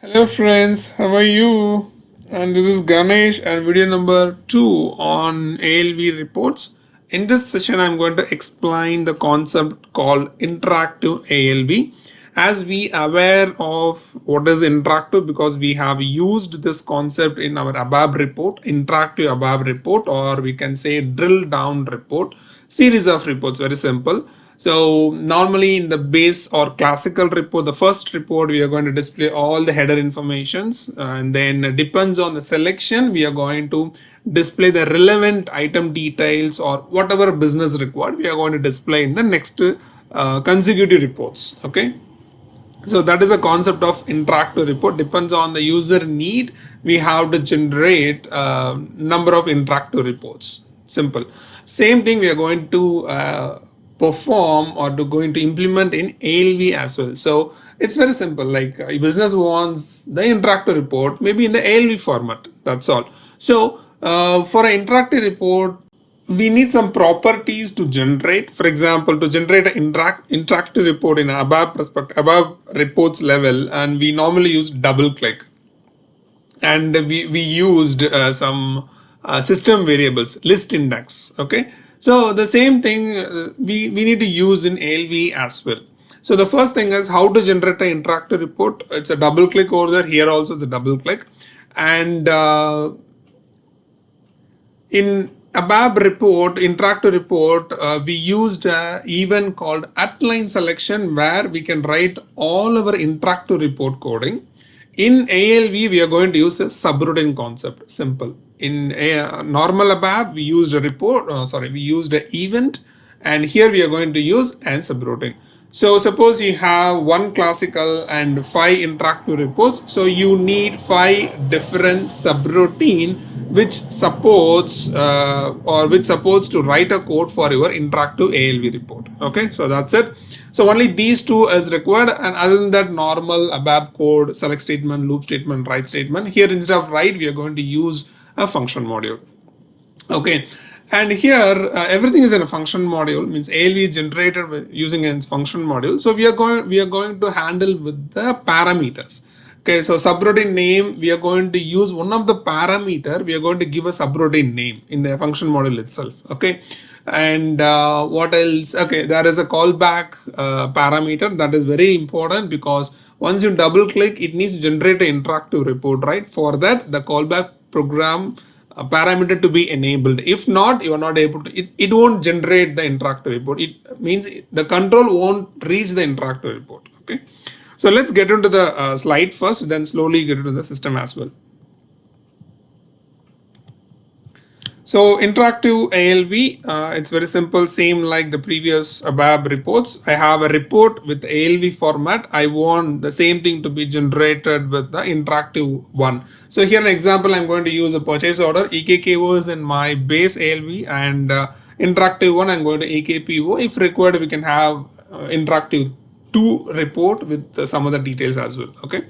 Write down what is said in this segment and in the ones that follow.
Hello friends, how are you? And this is Ganesh and video number 2 on ALV reports. In this session, I'm going to explain the concept called interactive ALV. As we are aware of what is interactive because we have used this concept in our ABAP report, interactive ABAP report, or we can say drill down report, series of reports, very simple. So normally in the base or classical report, the first report, we are going to display all the header informations, and then depends on the selection, we are going to display the relevant item details or whatever business required, we are going to display in the next consecutive reports. Okay. So that is a concept of interactive report. Depends on the user need, we have to generate a number of interactive reports. Simple. Same thing we are going to perform or going to implement in ALV as well. So it's very simple. Like a business wants the interactive report, maybe in the ALV format. That's all. So for an interactive report, we need some properties to generate. For example, to generate an interactive report in ABAP reports level, and we normally use double click, and we used some system variables, list index. Okay, so the same thing we need to use in ALV as well. So the first thing is how to generate an interactive report. It's a double click over there. Here also it's a double click, and in ABAP report, interactive report, we used an event called at-line selection where we can write all our interactive report coding. In ALV, we are going to use a subroutine concept. Simple. In a normal ABAP, we used a report. We used an event, and here we are going to use an subroutine. So suppose you have one classical and 5 interactive reports. So you need 5 different subroutine which supports to write a code for your interactive ALV report. Okay, so that's it. So only these two is required, and other than that, normal ABAP code, select statement, loop statement, write statement. Here instead of write, we are going to use a function module. Okay, and here everything is in a function module, means ALV is generated with using a function module. So we are going to handle with the parameters. Okay, so subroutine name, we are going to use one of the parameter, we are going to give a subroutine name in the function module itself. Okay, and what else? Okay, there is a callback parameter that is very important, because once you double click, it needs to generate an interactive report, right? For that, the callback program parameter to be enabled. If not, you are not able to, it won't generate the interactive report. It means the control won't reach the interactive report. Okay, so let's get into the slide first, then slowly get into the system as well. So interactive ALV, it's very simple, same like the previous ABAP reports. I have a report with ALV format. I want the same thing to be generated with the interactive one. So here an example, I'm going to use a purchase order. EKKO is in my base ALV, and interactive one, I'm going to EKPO. If required, we can have interactive 2 report with some other details as well. Okay.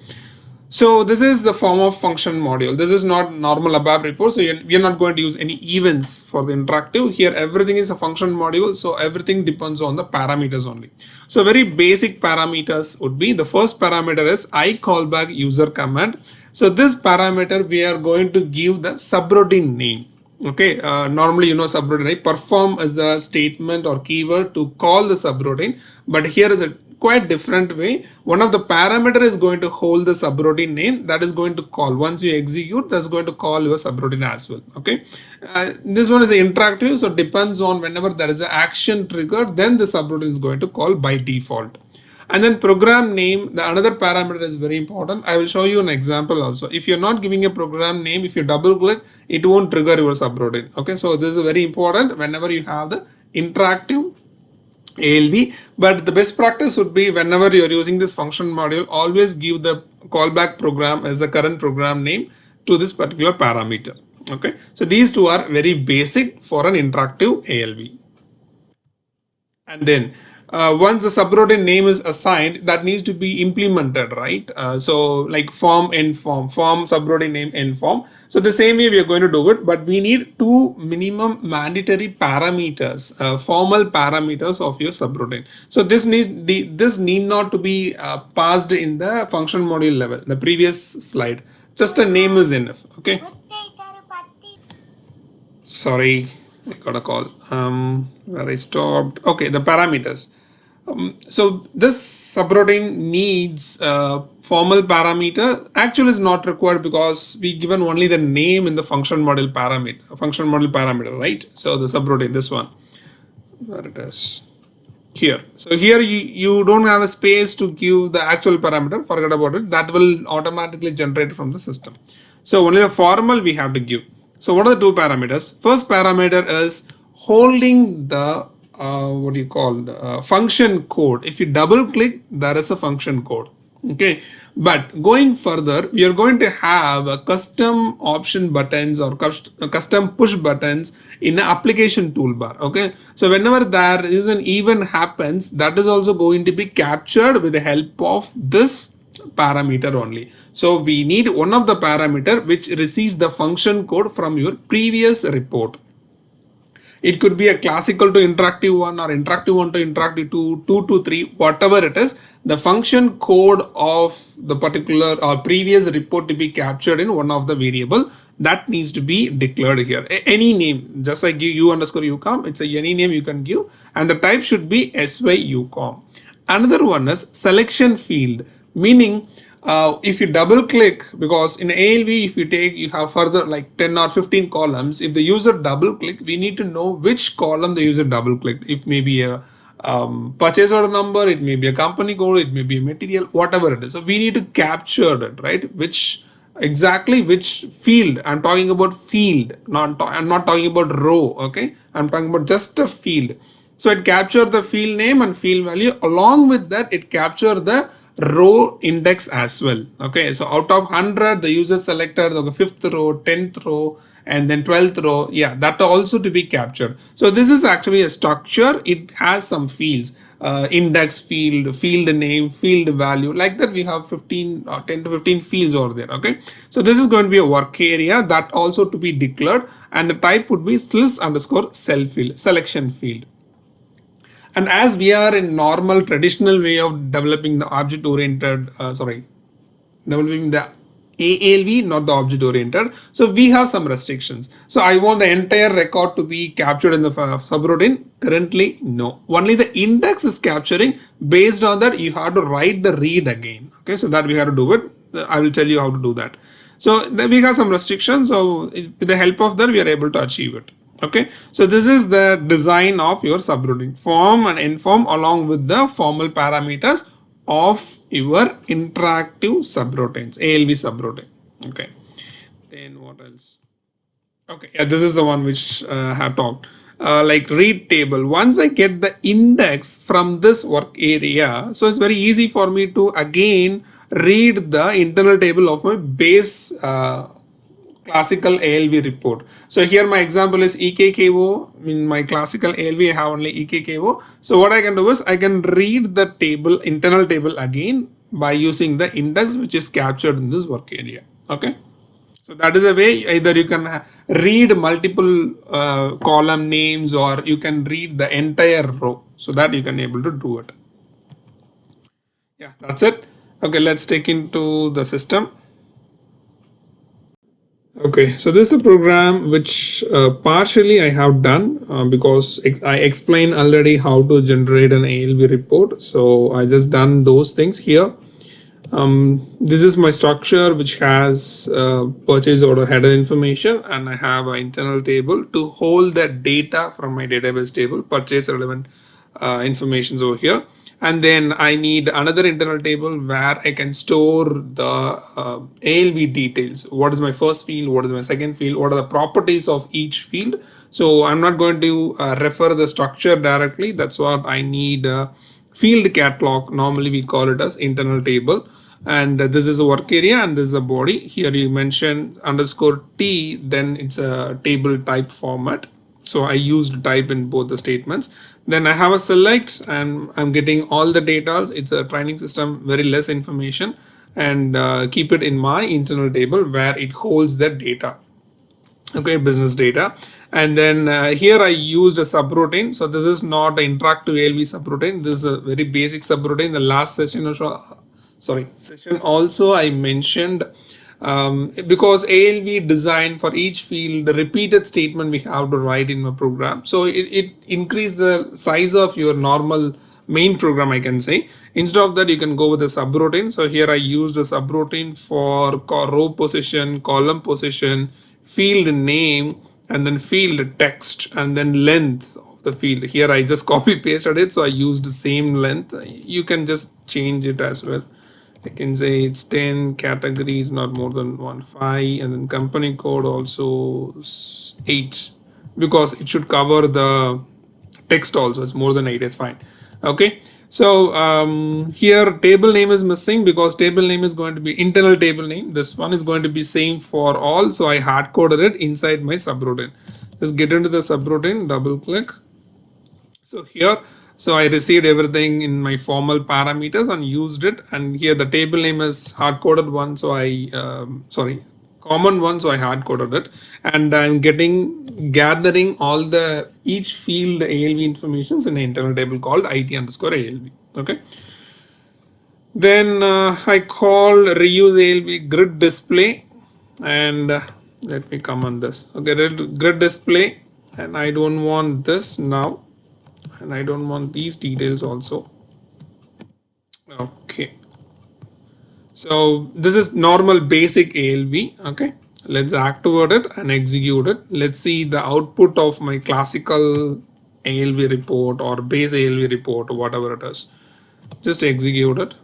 So this is the form of function module. This is not normal ABAP report. So we are not going to use any events for the interactive. Here everything is a function module. So everything depends on the parameters only. So very basic parameters would be, the first parameter is I callback user command. So this parameter we are going to give the subroutine name. Okay, normally subroutine, right? Perform is the statement or keyword to call the subroutine, but here is a quite different way. One of the parameter is going to hold the subroutine name, that is going to call. Once you execute, that's going to call your subroutine as well. Okay, this one is the interactive, so depends on whenever there is an action triggered, then the subroutine is going to call by default. And then program name, the another parameter is very important. I will show you an example also. If you're not giving a program name, if you double click, it won't trigger your subroutine. Okay, so this is very important whenever you have the interactive ALV. But the best practice would be, whenever you're using this function module, always give the callback program as the current program name to this particular parameter. Okay, so these two are very basic for an interactive ALV. And then once the subroutine name is assigned, that needs to be implemented, right? So like form, end form, form, subroutine name, end form. So the same way we are going to do it, but we need two minimum mandatory parameters, formal parameters of your subroutine. So this need not to be passed in the function module level, the previous slide. Just a name is enough. Okay. Sorry, I got a call. Where I stopped. Okay, the parameters. So this subroutine needs formal parameter. Actual is not required because we given only the name in the function model parameter, right? So the subroutine, this one, where it is here. So here you don't have a space to give the actual parameter, forget about it, that will automatically generate from the system. So only the formal we have to give. So what are the two parameters? First parameter is holding the what do you call function code. If you double click, there is a function code. Okay, but going further, we are going to have a custom option buttons or custom push buttons in the application toolbar. Okay, so whenever there is an event happens, that is also going to be captured with the help of this parameter only. So we need one of the parameter which receives the function code from your previous report. It could be a classical to interactive one or interactive one to interactive two, two to three, whatever it is. The function code of the particular or previous report to be captured in one of the variable that needs to be declared here. Any name, just like u underscore ucom, it's any name you can give, and the type should be syucom. Another one is selection field, meaning if you double click, because in ALV if you have further like 10 or 15 columns, if the user double click, we need to know which column the user double clicked. It may be a purchase order number, it may be a company code, it may be a material, whatever it is. So we need to capture it, right? Exactly which field. I'm talking about field, I'm not talking about row. Okay, I'm talking about just a field. So it captured the field name and field value. Along with that, it captured the row index as well. Okay, so out of 100, the user selected the 5th row, 10th row, and then 12th row. Yeah, that also to be captured. So this is actually a structure. It has some fields. Index field, field name, field value, like that we have 15 or 10 to 15 fields over there. Okay, so this is going to be a work area that also to be declared, and the type would be slice underscore cell field, selection field. And as we are in normal traditional way of developing the object oriented, developing the ALV, not the object oriented. So we have some restrictions. So I want the entire record to be captured in the subroutine. Currently, no. Only the index is capturing. Based on that, you have to write the read again. Okay, so that we have to do it. I will tell you how to do that. So we have some restrictions. So with the help of that, we are able to achieve it. Okay, so this is the design of your subroutine, form and end form along with the formal parameters of your interactive subroutines, ALV subroutine. Okay, then what else? Okay, yeah, this is the one which I have talked. Like read table. Once I get the index from this work area, so it's very easy for me to again read the internal table of my base classical ALV report. So here my example is EKKO. In my classical ALV, I have only EKKO. So what I can do is I can read the table, internal table again by using the index which is captured in this work area. Okay. So that is a way either you can read multiple column names or you can read the entire row, so that you can able to do it. Yeah, that's it. Okay, let's take into the system. Okay, so this is a program which partially I have done because I explained already how to generate an ALV report. So I just done those things here. This is my structure which has purchase order header information, and I have an internal table to hold that data from my database table, purchase relevant informations over here. And then I need another internal table where I can store the ALV details. What is my first field? What is my second field? What are the properties of each field? So I'm not going to refer the structure directly. That's what I need. Field catalog, normally we call it as internal table, and this is a work area and this is a body. Here you mention underscore t, then it's a table type format. So I used type in both the statements. Then I have a select and I'm getting all the data. It's a training system, very less information, and keep it in my internal table where it holds the data. Okay, business data. And then here I used a subroutine. So this is not an interactive ALV subroutine. This is a very basic subroutine. The last session also, session also I mentioned, because ALV design for each field, the repeated statement we have to write in a program. So it increase the size of your normal main program, I can say. Instead of that, you can go with a subroutine. So here I used a subroutine for row position, column position, field name, and then field text, and then length of the field. Here I just copy pasted it, so I used the same length. You can just change it as well. I can say it's 10 categories, not more than 1 5, and then company code also 8, because it should cover the text also. It's more than 8, it's fine. Okay, so here table name is missing because table name is going to be internal table name. This one is going to be same for all, so I hard coded it inside my subroutine. Just get into the subroutine, double click. So here, so I received everything in my formal parameters and used it, and here the table name is hard coded one, so I common one, so I hard coded it, and I'm gathering all the each field ALV informations in an internal table called IT underscore ALV. Okay, then I call reuse ALV grid display, and let me come on this. Okay, grid display, and I don't want this now, and I don't want these details also. Okay, so this is normal basic ALV. Okay, let's activate it and execute it. Let's see the output of my classical ALV report or base ALV report or whatever it is. Just execute it.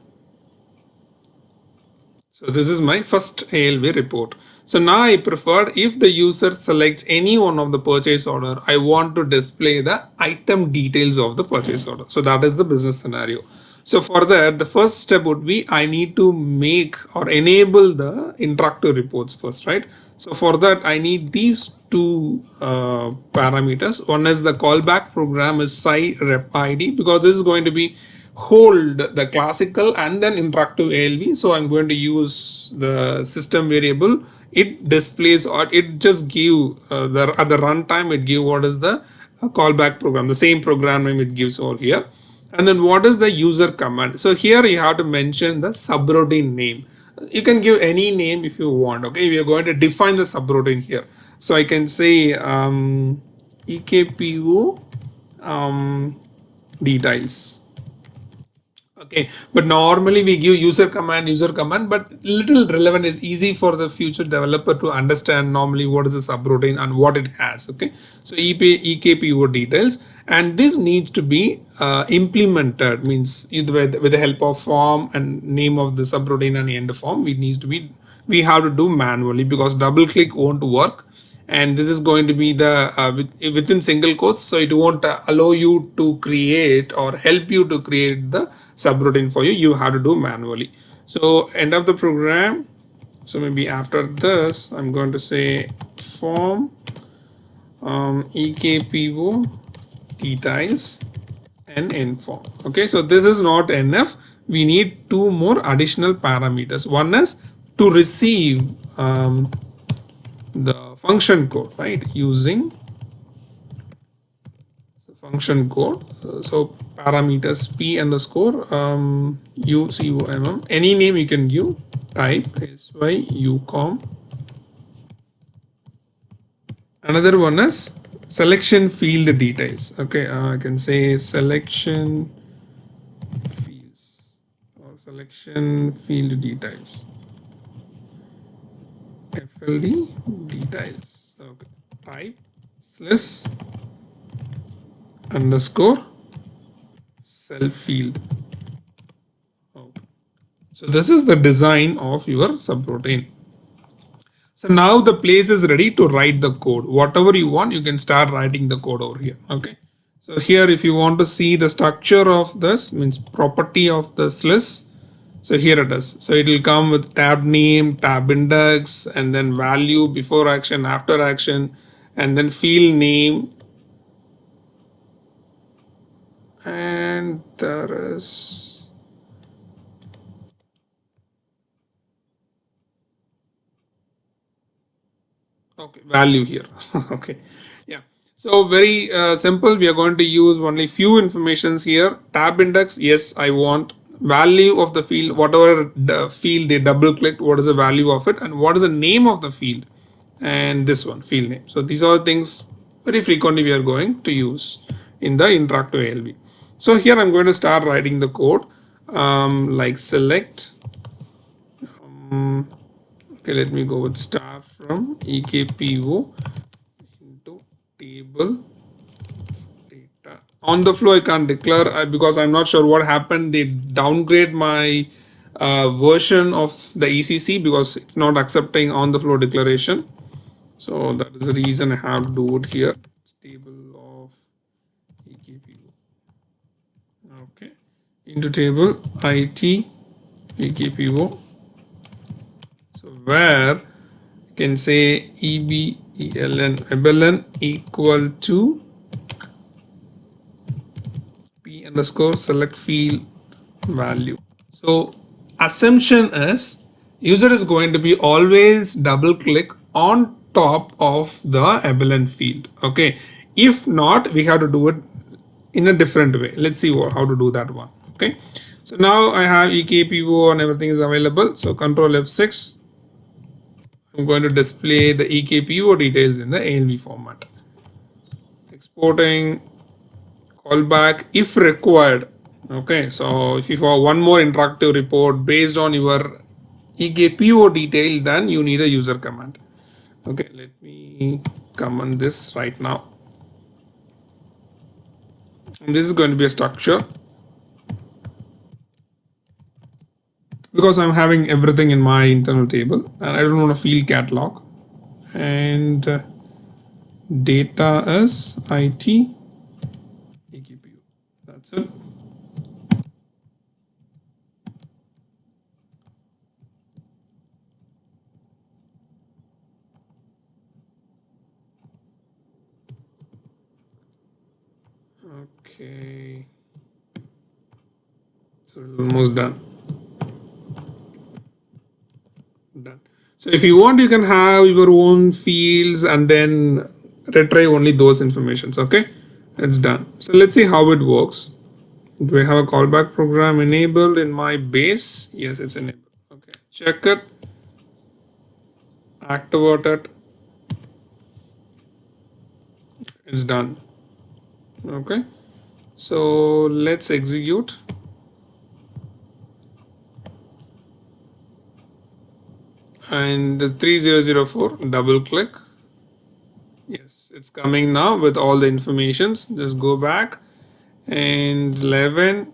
So this is my first ALV report. So now I preferred, if the user selects any one of the purchase order, I want to display the item details of the purchase order. So that is the business scenario. So for that, the first step would be I need to make or enable the interactive reports first, right? So for that, I need these two parameters. One is the callback program is site rep ID, because this is going to be hold the classical and then interactive ALV. So I'm going to use the system variable. It displays, or it just give at the runtime it give what is the callback program, the same program name it gives over here. And then what is the user command? So here you have to mention the subroutine name. You can give any name if you want. Okay, we are going to define the subroutine here. So I can say EKPO details. Okay, but normally we give user command, but little relevant is easy for the future developer to understand normally what is a subroutine and what it has. Okay, so EKPO details, and this needs to be implemented, means with the help of form and name of the subroutine and end form. We have to do manually, because double click won't work, and this is going to be the within single quotes, so it won't allow you to create or help you to create the subroutine for you. You have to do manually. So end of the program. So maybe after this I'm going to say form EKPO details and inform. Okay, so this is not enough. We need two more additional parameters. One is to receive the function code, right, using function code. So parameters p underscore ucom, any name you can give, type syucom. Another one is selection field details. Okay, I can say selection fields or selection field details, FLD details. Okay, type slash underscore self field. Okay. So this is the design of your subroutine. So now the place is ready to write the code. Whatever you want, you can start writing the code over here. Okay. So here, if you want to see the structure of this, means property of this list. So here it is. So it will come with tab name, tab index, and then value before action, after action, and then field name, and there is okay value here. Okay, yeah. So very simple. We are going to use only few informations here. Tab index, yes, I want value of the field, whatever the field they double clicked, what is the value of it, and what is the name of the field, and this one field name. So these are things very frequently we are going to use in the interactive ALV. So here I'm going to start writing the code, like select. Okay, let me go with start from EKPO into table data. On the flow I can't declare because I'm not sure what happened. They downgrade my version of the ECC because it's not accepting on the flow declaration. So that is the reason I have to do it here. It's table of EKPO. Okay, into table IT EKPO. So where you can say EBELN equal to P underscore select field value. So assumption is user is going to be always double click on top of the EBELN field. Okay, if not, we have to do it in a different way. Let's see how to do that one. Okay, so now I have EKPO and everything is available. So control F6. I'm going to display the EKPO details in the ALV format. Exporting, callback if required. Okay, so if you have one more interactive report based on your EKPO detail, then you need a user command. Okay, let me comment this right now. And this is going to be a structure because I'm having everything in my internal table and I don't want a field catalog. And data is IT EKPO. That's it. Okay, so almost done. Done. So if you want, you can have your own fields and then retrieve only those informations. Okay, it's done. So let's see how it works. Do I have a callback program enabled in my base? Yes, it's enabled. Okay, check it, activate it. It's done. Okay, so let's execute. And 3004, double click. Yes, it's coming now with all the informations. Just go back and 11.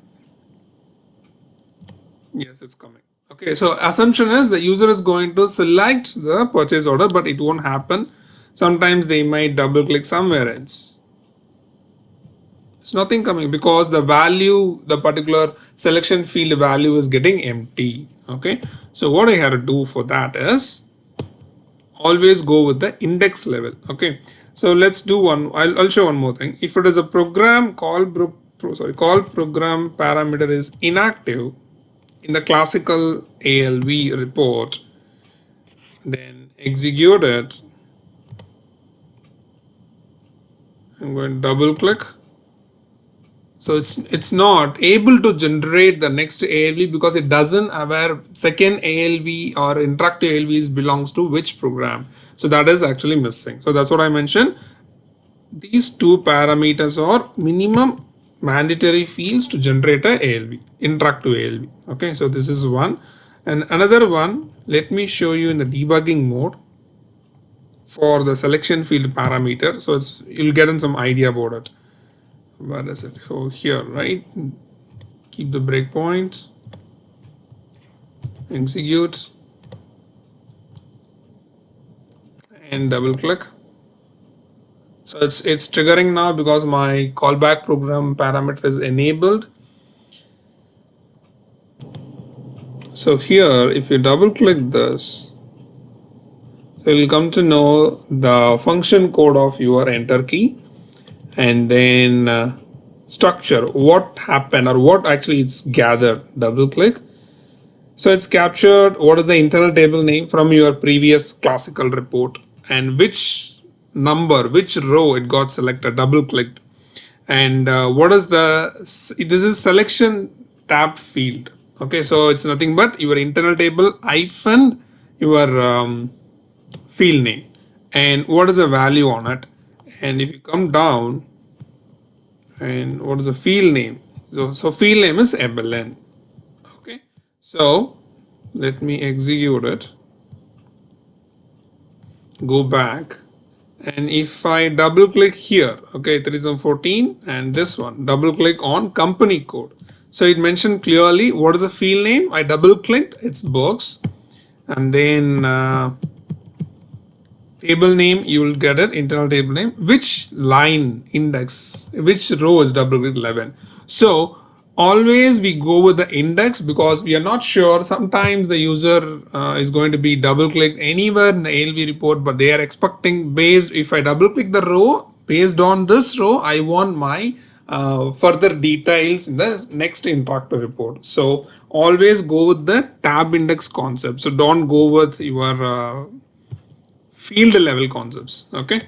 Yes, it's coming. Okay, so assumption is the user is going to select the purchase order, but it won't happen. Sometimes they might double click somewhere else. It's nothing coming because the value, the particular selection field value is getting empty. Okay, so what I have to do for that is always go with the index level. Okay, so let's do one. I'll show one more thing. If it is a program call program parameter is inactive in the classical ALV report, then execute it. I'm going to double click. So it's not able to generate the next ALV because it doesn't aware second ALV or interactive ALVs belongs to which program. So that is actually missing. So that's what I mentioned. These two parameters are minimum mandatory fields to generate a ALV, interactive ALV. Okay, so this is one. And another one, let me show you in the debugging mode for the selection field parameter. So you'll get in some idea about it. Where is it? So here, right? Keep the breakpoint, execute, and double click. So it's triggering now because my callback program parameter is enabled. So here, if you double click this, so you'll come to know the function code of your enter key, and then structure, what happened or what actually it's gathered. Double click. So it's captured what is the internal table name from your previous classical report and which number, which row it got selected, double clicked. And what is this is selection tab field. Okay, so it's nothing but your internal table hyphen your field name and what is the value on it. And if you come down, and what is the field name? So field name is Evelyn. Okay, so let me execute it, go back, and if I double click here, okay, 3714 and this one, double click on company code. So it mentioned clearly what is the field name. I double clicked, it's box, and then table name, you will get it, internal table name, which line index, which row is double click 11. So always we go with the index because we are not sure. Sometimes the user is going to be double clicked anywhere in the ALV report, but they are expecting based, if I double click the row, based on this row, I want my further details in the next interactive report. So always go with the tab index concept. So don't go with your field level concepts. Okay,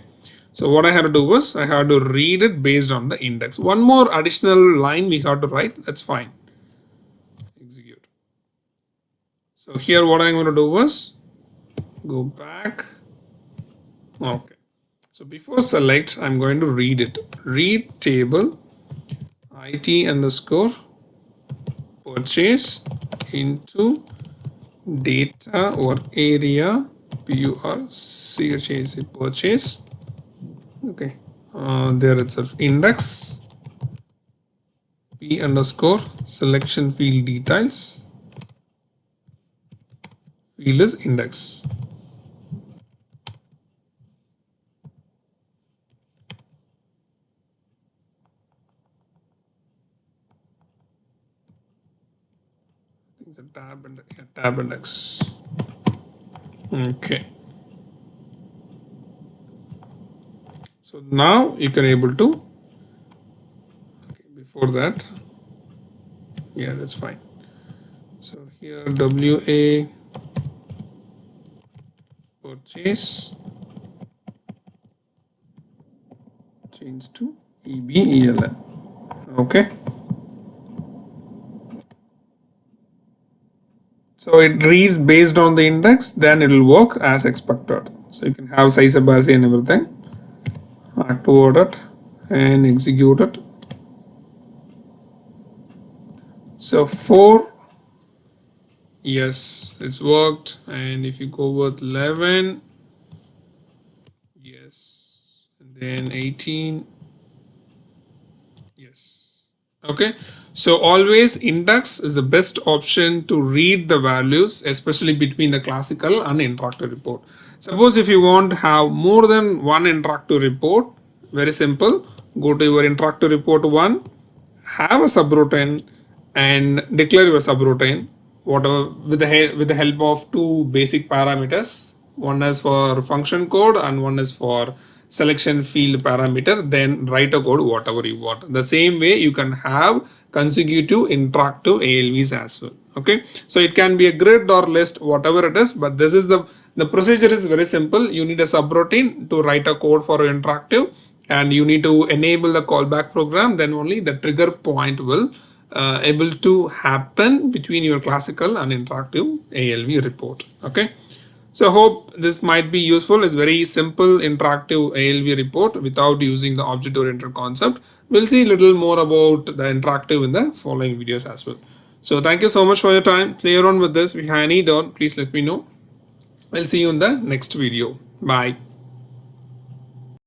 so what I had to do was I had to read it based on the index. One more additional line we have to write, that's fine. Execute. So here what I'm going to do was go back. Okay, so before select, I'm going to read it. Read table IT underscore purchase into data or area PURCHAS purchase. Okay, there itself index P underscore selection field details, field is index. The tab index. Okay, so now you can able to, okay, before that, yeah, that's fine. So here WA purchase change to EBELN. Okay, so it reads based on the index, then it will work as expected. So you can have size of and everything. Activate it and execute it. So 4, yes, it's worked. And if you go with 11, yes, and then 18, yes. Okay, so always index is the best option to read the values, especially between the classical and interactive report. Suppose if you want to have more than one interactive report, very simple, go to your interactive report 1, have a subroutine and declare your subroutine whatever with the help of two basic parameters. One is for function code and one is for selection field parameter. Then write a code whatever you want. The same way you can have consecutive interactive ALVs as well. Okay, so it can be a grid or list, whatever it is, but this is the procedure is very simple. You need a subroutine to write a code for interactive, and you need to enable the callback program. Then only the trigger point will able to happen between your classical and interactive ALV report. Okay, so hope this might be useful. It's very simple interactive ALV report without using the object oriented concept. We'll see a little more about the interactive in the following videos as well. So thank you so much for your time. Clear on with this. If you have any doubt, please let me know. I'll see you in the next video. Bye.